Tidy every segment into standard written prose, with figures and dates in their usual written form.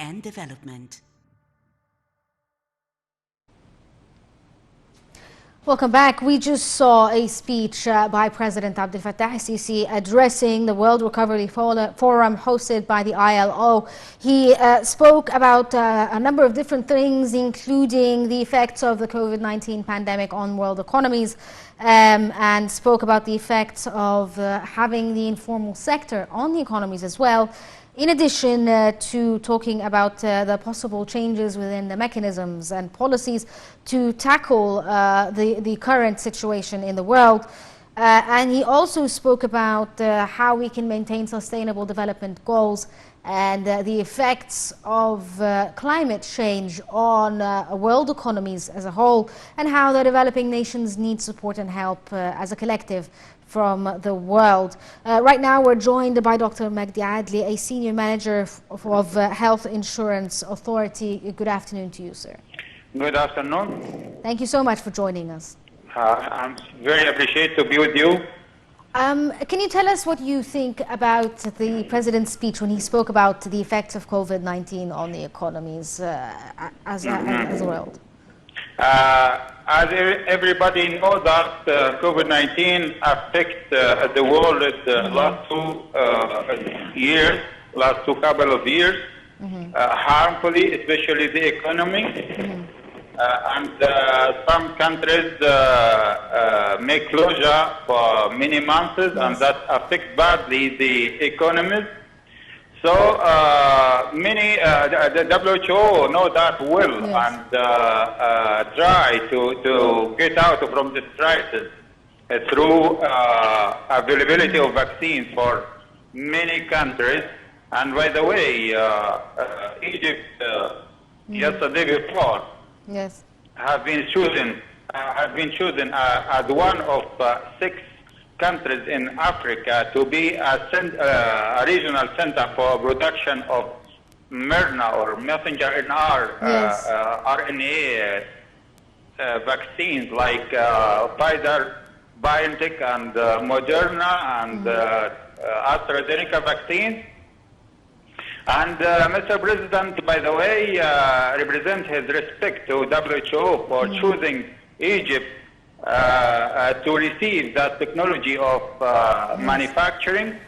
and Development. Welcome back. We just saw a speech by President Abdel Fattah al-Sisi addressing the World Recovery Forum hosted by the ILO. He spoke about a number of different things, including the effects of the COVID-19 pandemic on world economies, and spoke about the effects of having the informal sector on the economies as well. In addition to talking about the possible changes within the mechanisms and policies to tackle the current situation in the world. And he also spoke about how we can maintain sustainable development goals and the effects of climate change on world economies as a whole, and how the developing nations need support and help as a collective from the world. Right now we're joined by Dr. Magdy Adly, a Senior Manager of Health Insurance Authority. Good afternoon to you, sir. Good afternoon. Thank you so much for joining us. I'm very appreciated to be with you. Can you tell us what you think about the President's speech when he spoke about the effects of COVID-19 on the economies as a world? As everybody knows that COVID-19 affects the world last two couple of years, harmfully, especially the economy. And some countries make closure for many months, and that affects badly the economies. So many, the WHO know that well, and try to get out from this crisis through availability of vaccines for many countries. And by the way, Egypt yesterday before have been chosen as one of 6 countries in Africa to be a regional center for production of mRNA or messenger RNA vaccines like Pfizer, BioNTech, and Moderna, and AstraZeneca vaccines. And Mr. President, by the way, represents his respect to WHO for choosing Egypt to receive that technology of manufacturing.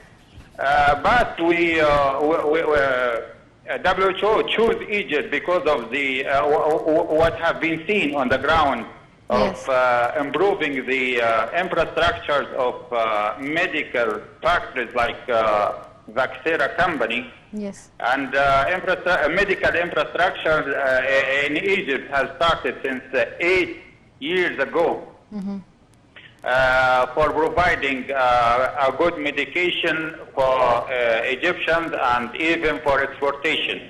But WHO chose Egypt because of the what have been seen on the ground of improving the infrastructures of medical factories like Vaxera company. And medical infrastructure in Egypt has started since 8 years ago. For providing a good medication for Egyptians and even for exportation.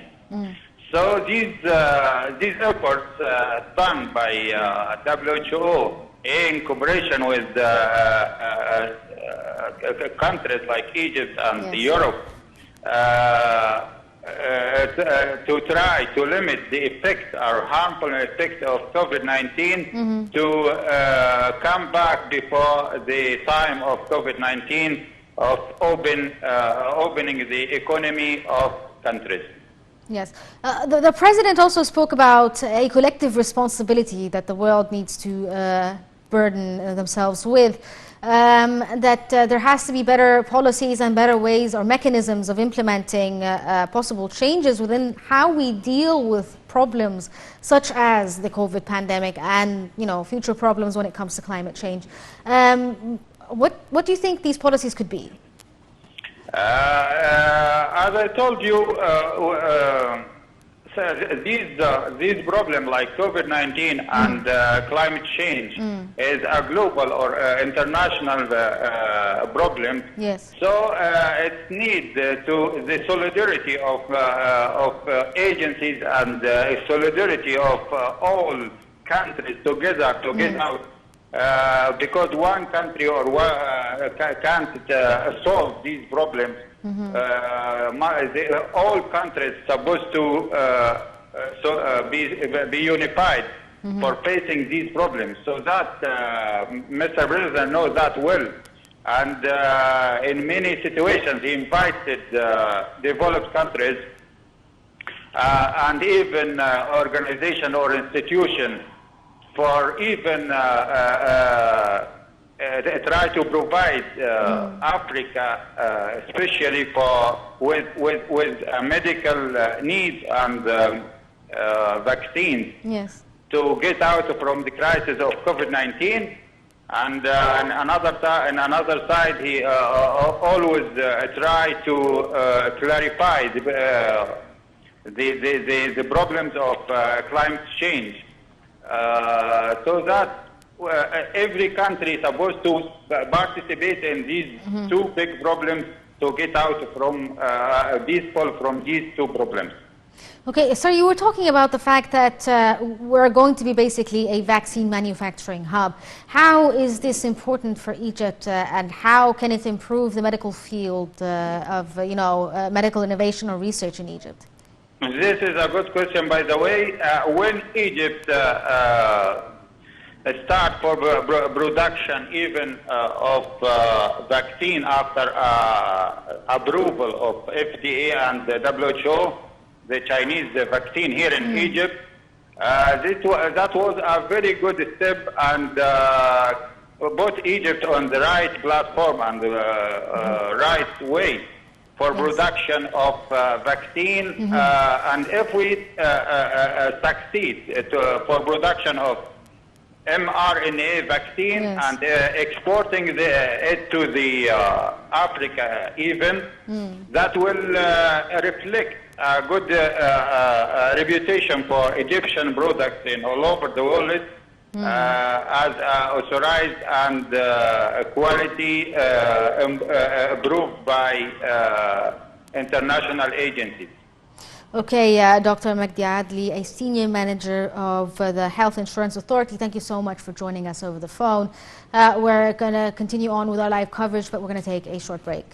So these efforts done by WHO in cooperation with countries like Egypt and Europe to try to limit the effect or harmful effect of COVID-19 to come back before the time of COVID-19 of opening the economy of countries. Yes. The President also spoke about a collective responsibility that the world needs to burden themselves with. That there has to be better policies and better ways or mechanisms of implementing possible changes within how we deal with problems such as the COVID pandemic and future problems when it comes to climate change. What do you think these policies could be? As I told you, these problems like COVID-19 and climate change is a global or international problem. So it needs to the solidarity of agencies and solidarity of all countries together to get out. Because one country or can't solve these problems. All countries supposed to be unified for facing these problems. So that Mr. President knows that well. And in many situations, he invited developed countries and even organization or institution for even try to provide Africa, especially for with medical needs and vaccines, yes, to get out from the crisis of COVID-19. And on another side, he always try to clarify the problems of climate change, so that every country is supposed to participate in these two big problems to get out from these two problems. Okay, so you were talking about the fact that we're going to be basically a vaccine manufacturing hub. How is this important for Egypt, and how can it improve the medical field of medical innovation or research in Egypt? This is a good question, by the way. When Egypt start for production even of vaccine after approval of FDA and the WHO, the Chinese vaccine here in Egypt, that was a very good step, and put Egypt on the right platform and the right way for production of vaccine. And if we succeed for production of mRNA vaccine and exporting it to the Africa even, that will reflect a good reputation for Egyptian products in all over the world, as authorized and quality approved by international agencies. Okay, Dr. Magdy Adly, a senior manager of the Health Insurance Authority, thank you so much for joining us over the phone. We're going to continue on with our live coverage, but we're going to take a short break.